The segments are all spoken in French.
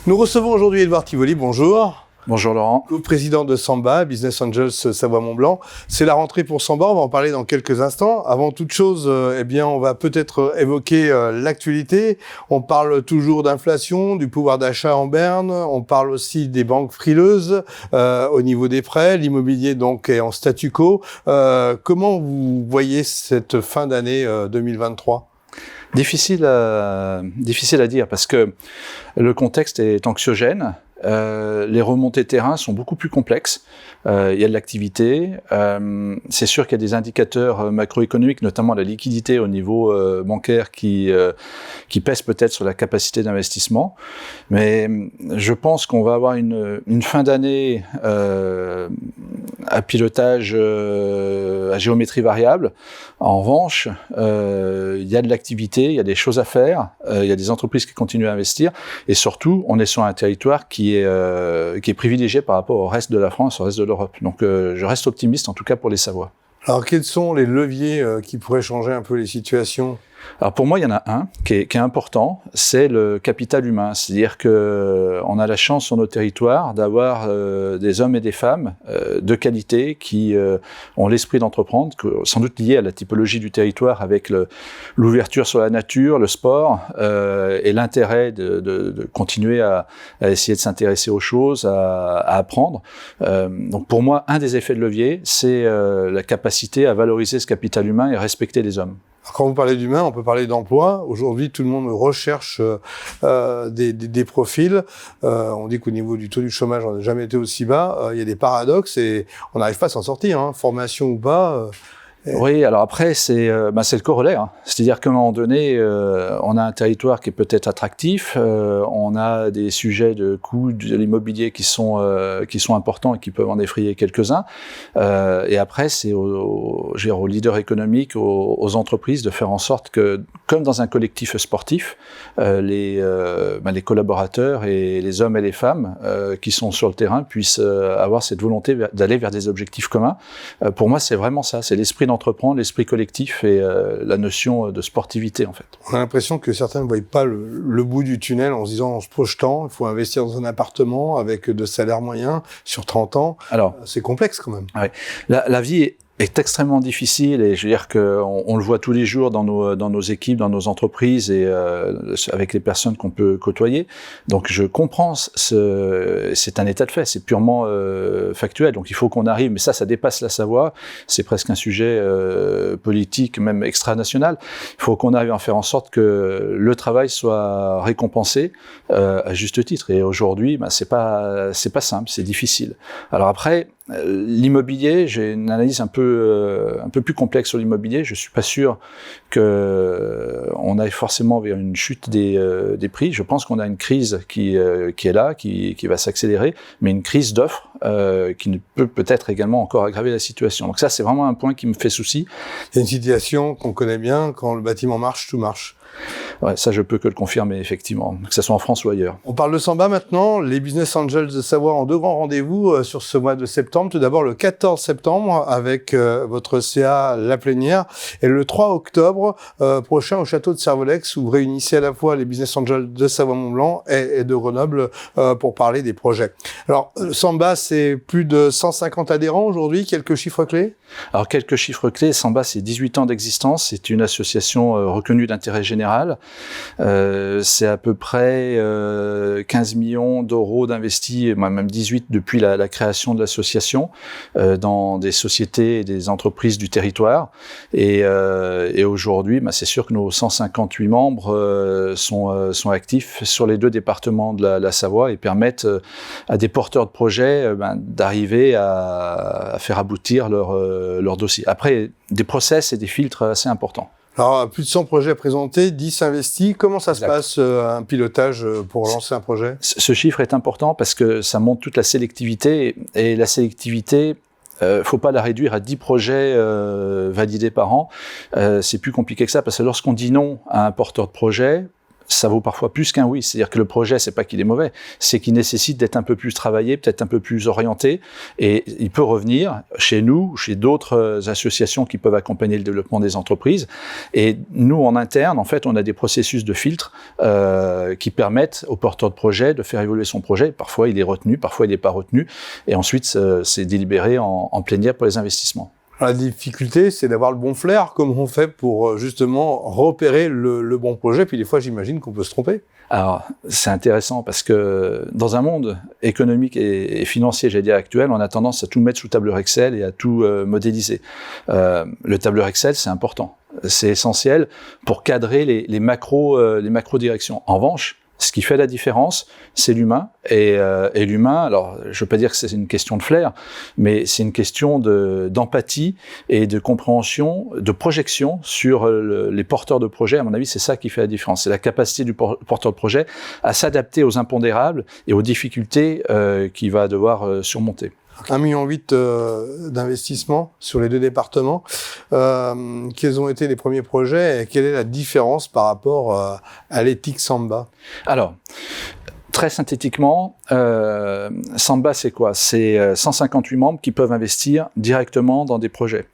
Nous recevons aujourd'hui Édouard Tivoli, bonjour. Bonjour Laurent. Co-président de Samba, Business Angels Savoie-Mont-Blanc. C'est la rentrée pour Samba, on va en parler dans quelques instants. Avant toute chose, on va peut-être évoquer l'actualité. On parle toujours d'inflation, du pouvoir d'achat en berne. On parle aussi des banques frileuses au niveau des prêts. L'immobilier donc est en statu quo. Comment vous voyez cette fin d'année 2023 ? Difficile à dire parce que le contexte est anxiogène. Les remontées de terrain sont beaucoup plus complexes. Il y a de l'activité. C'est sûr qu'il y a des indicateurs macroéconomiques, notamment la liquidité au niveau bancaire, qui pèsent peut-être sur la capacité d'investissement. Mais je pense qu'on va avoir une fin d'année à pilotage à géométrie variable. En revanche, il y a de l'activité, il y a des choses à faire, il y a des entreprises qui continuent à investir, et surtout, on est sur un territoire qui est privilégié par rapport au reste de la France, au reste de l'Europe. Donc, je reste optimiste, en tout cas pour les Savoies. Alors, quels sont les leviers qui pourraient changer un peu les situations ? Alors pour moi, il y en a un qui est important, c'est le capital humain. C'est-à-dire que on a la chance sur nos territoires d'avoir des hommes et des femmes de qualité qui ont l'esprit d'entreprendre, sans doute lié à la typologie du territoire avec l'ouverture sur la nature, le sport et l'intérêt de continuer à essayer de s'intéresser aux choses, à apprendre. Donc pour moi, un des effets de levier, c'est la capacité à valoriser ce capital humain et respecter les hommes. Quand vous parlez d'humain, on peut parler d'emploi. Aujourd'hui, tout le monde recherche des profils. On dit qu'au niveau du taux du chômage, on n'a jamais été aussi bas. Il y a des paradoxes et on n'arrive pas à s'en sortir, hein, formation ou pas. Oui, alors après, c'est le corollaire. Hein. C'est-à-dire qu'à un moment donné, on a un territoire qui est peut-être attractif, on a des sujets de coûts de l'immobilier qui sont importants et qui peuvent en effrayer quelques-uns. Et après, c'est aux leaders économiques, aux entreprises de faire en sorte que, comme dans un collectif sportif, les collaborateurs et les hommes et les femmes qui sont sur le terrain puissent avoir cette volonté d'aller vers des objectifs communs. Pour moi, c'est vraiment ça, c'est l'esprit d'entreprendre, l'esprit collectif et la notion de sportivité en fait. On a l'impression que certains ne voient pas le bout du tunnel en se disant, en se projetant, il faut investir dans un appartement avec de salaires moyens sur 30 ans. Alors, c'est complexe quand même. Ouais. La vie est extrêmement difficile et je veux dire qu'on le voit tous les jours dans nos équipes, dans nos entreprises et avec les personnes qu'on peut côtoyer. Donc je comprends, c'est un état de fait, c'est purement factuel. Donc il faut qu'on arrive, mais ça dépasse la Savoie, c'est presque un sujet politique, même extranational. Il faut qu'on arrive à faire en sorte que le travail soit récompensé à juste titre. Et aujourd'hui, c'est pas simple, c'est difficile. Alors après, l'immobilier, j'ai une analyse un peu plus complexe sur l'immobilier. Je suis pas sûr qu'on aille forcément vers une chute des prix. Je pense qu'on a une crise qui est là, qui va s'accélérer, mais une crise d'offres qui ne peut peut-être également encore aggraver la situation. Donc ça, c'est vraiment un point qui me fait souci. Il y a une situation qu'on connaît bien, quand le bâtiment marche, tout marche. Ouais, ça je peux que le confirmer effectivement, que ce soit en France ou ailleurs. On parle de Samba maintenant. Les Business Angels de Savoie ont deux grands rendez-vous sur ce mois de septembre. Tout d'abord le 14 septembre avec votre CA La Plénière et le 3 octobre prochain au château de Servolex où vous réunissez à la fois les Business Angels de Savoie-Mont-Blanc et de Grenoble pour parler des projets. Alors Samba, c'est plus de 150 adhérents aujourd'hui. Quelques chiffres clés ? Alors quelques chiffres clés. Samba, c'est 18 ans d'existence. C'est une association reconnue d'intérêt général. C'est à peu près 15 millions d'euros d'investis, même 18 depuis la création de l'association, dans des sociétés et des entreprises du territoire. Et aujourd'hui, c'est sûr que nos 158 membres sont actifs sur les deux départements de la Savoie et permettent à des porteurs de projets d'arriver à faire aboutir leur dossier. Après, des process et des filtres assez importants. Alors, plus de 100 projets présentés, 10 investis. Comment ça se passe, un pilotage pour lancer un projet ? Ce chiffre est important parce que ça montre toute la sélectivité. Et la sélectivité, faut pas la réduire à 10 projets validés par an. C'est plus compliqué que ça parce que lorsqu'on dit non à un porteur de projet, ça vaut parfois plus qu'un oui. C'est-à-dire que le projet, c'est pas qu'il est mauvais, c'est qu'il nécessite d'être un peu plus travaillé, peut-être un peu plus orienté, et il peut revenir chez nous, chez d'autres associations qui peuvent accompagner le développement des entreprises. Et nous, en interne, en fait, on a des processus de filtre qui permettent au porteur de projet de faire évoluer son projet. Parfois, il est retenu, parfois, il n'est pas retenu, et ensuite, c'est délibéré en plénière pour les investissements. La difficulté, c'est d'avoir le bon flair, comme on fait pour justement repérer le bon projet. Puis des fois, j'imagine qu'on peut se tromper. Alors, c'est intéressant parce que dans un monde économique et financier, j'allais dire actuel, on a tendance à tout mettre sous tableur Excel et à tout modéliser. Le tableur Excel, c'est important. C'est essentiel pour cadrer les macro-directions. En revanche, ce qui fait la différence, c'est l'humain. Et l'humain, alors je ne veux pas dire que c'est une question de flair, mais c'est une question d'empathie et de compréhension, de projection sur les porteurs de projet. À mon avis, c'est ça qui fait la différence. C'est la capacité du porteur de projet à s'adapter aux impondérables et aux difficultés qu'il va devoir surmonter. 1,8 million d'investissements sur les 2 départements. Quels ont été les premiers projets et quelle est la différence par rapport à l'éthique Samba? Alors, très synthétiquement, Samba, c'est quoi? C'est 158 membres qui peuvent investir directement dans des projets.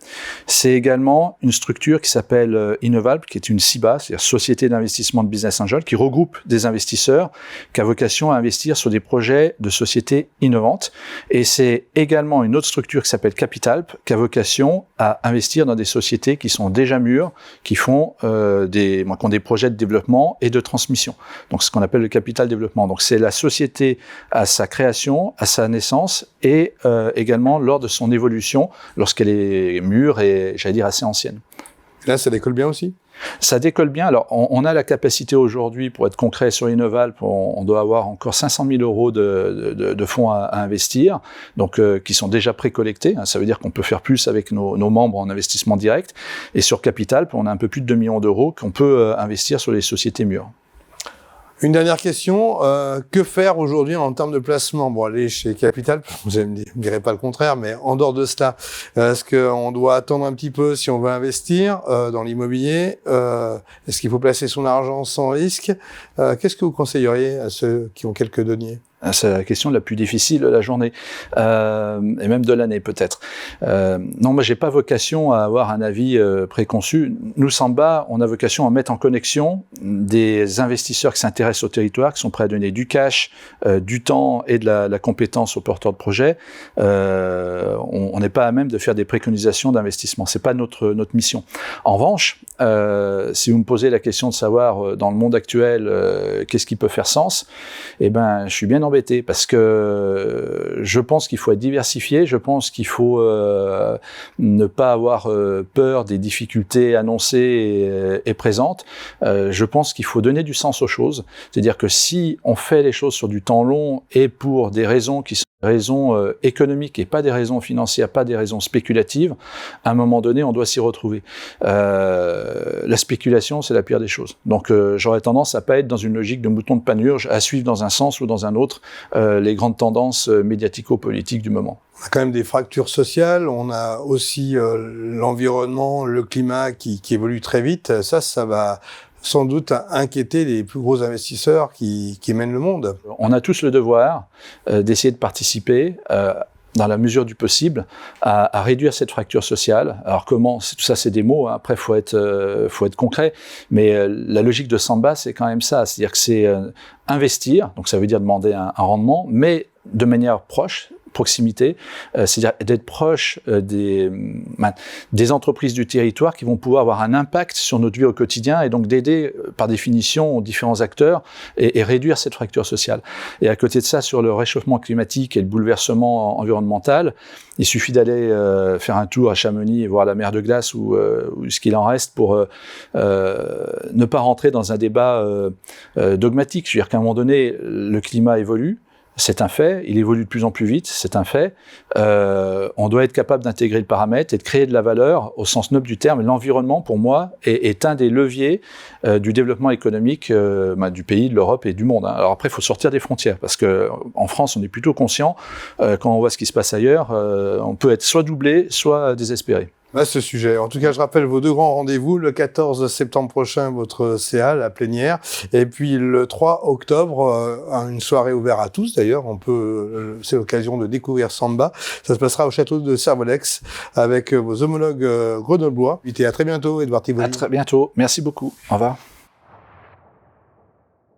C'est également une structure qui s'appelle Innovalp, qui est une SIBA, c'est-à-dire Société d'investissement de Business Angel, qui regroupe des investisseurs qui a vocation à investir sur des projets de sociétés innovantes. Et c'est également une autre structure qui s'appelle Capitalp, qui a vocation à investir dans des sociétés qui sont déjà mûres, qui font qui ont des projets de développement et de transmission. Donc, ce qu'on appelle le capital développement. Donc, c'est la société à sa création, à sa naissance et également lors de son évolution, lorsqu'elle est mûre et, j'allais dire, assez ancienne. Et là, ça décolle bien aussi? Ça décolle bien. Alors, on a la capacité aujourd'hui, pour être concret sur Innovalp, on doit avoir encore 500 000 euros de fonds à investir, donc qui sont déjà précollectés. Ça veut dire qu'on peut faire plus avec nos membres en investissement direct. Et sur Capitalp, on a un peu plus de 2 millions d'euros qu'on peut investir sur les sociétés mûres. Une dernière question, que faire aujourd'hui en termes de placement? Bon, aller chez Capital, vous ne me direz pas le contraire, mais en dehors de cela, est-ce qu'on doit attendre un petit peu si on veut investir dans l'immobilier? Est-ce qu'il faut placer son argent sans risque? Qu'est-ce que vous conseilleriez à ceux qui ont quelques deniers? C'est la question la plus difficile de la journée, et même de l'année peut-être. Non, moi j'ai pas vocation à avoir un avis préconçu. Nous, Samba, on a vocation à mettre en connexion des investisseurs qui s'intéressent au territoire, qui sont prêts à donner du cash, du temps et de la compétence aux porteurs de projets. On n'est pas à même de faire des préconisations d'investissement. C'est pas notre mission. En revanche, si vous me posez la question de savoir dans le monde actuel qu'est-ce qui peut faire sens, eh ben, je suis bien embêté parce que je pense qu'il faut être diversifié, je pense qu'il faut ne pas avoir peur des difficultés annoncées et présentes. Je pense qu'il faut donner du sens aux choses, c'est-à-dire que si on fait les choses sur du temps long et pour des raisons qui sont des raisons économiques et pas des raisons financières, pas des raisons spéculatives, à un moment donné, on doit s'y retrouver. La spéculation, c'est la pire des choses. Donc, j'aurais tendance à pas être dans une logique de mouton de panurge, à suivre dans un sens ou dans un autre les grandes tendances médiatico-politiques du moment. On a quand même des fractures sociales, on a aussi l'environnement, le climat qui évolue très vite. Ça va sans doute inquiéter les plus gros investisseurs qui mènent le monde. On a tous le devoir d'essayer de participer dans la mesure du possible, à réduire cette fracture sociale. Alors comment? Tout ça, c'est des mots, hein. Après, faut être concret, mais la logique de Samba, c'est quand même ça, c'est-à-dire que c'est investir, donc ça veut dire demander un rendement, mais de manière proximité, c'est-à-dire d'être proche des entreprises du territoire qui vont pouvoir avoir un impact sur notre vie au quotidien et donc d'aider par définition aux différents acteurs et réduire cette fracture sociale. Et à côté de ça, sur le réchauffement climatique et le bouleversement environnemental, il suffit d'aller faire un tour à Chamonix et voir la mer de glace ou ce qu'il en reste pour ne pas rentrer dans un débat dogmatique. Je veux dire qu'à un moment donné, le climat évolue. C'est un fait, il évolue de plus en plus vite, c'est un fait. On doit être capable d'intégrer le paramètre et de créer de la valeur au sens noble du terme. L'environnement, pour moi, est un des leviers du développement économique du pays, de l'Europe et du monde. Alors après, il faut sortir des frontières, parce qu'en France, on est plutôt conscient, quand on voit ce qui se passe ailleurs, on peut être soit doublé, soit désespéré. Ce sujet. En tout cas, je rappelle vos 2 grands rendez-vous. Le 14 septembre prochain, votre CA, la plénière. Et puis le 3 octobre, une soirée ouverte à tous d'ailleurs. C'est l'occasion de découvrir Samba. Ça se passera au château de Servolex avec vos homologues grenoblois. Et à très bientôt, Edouard Tivoli. À très bientôt. Merci beaucoup. Au revoir.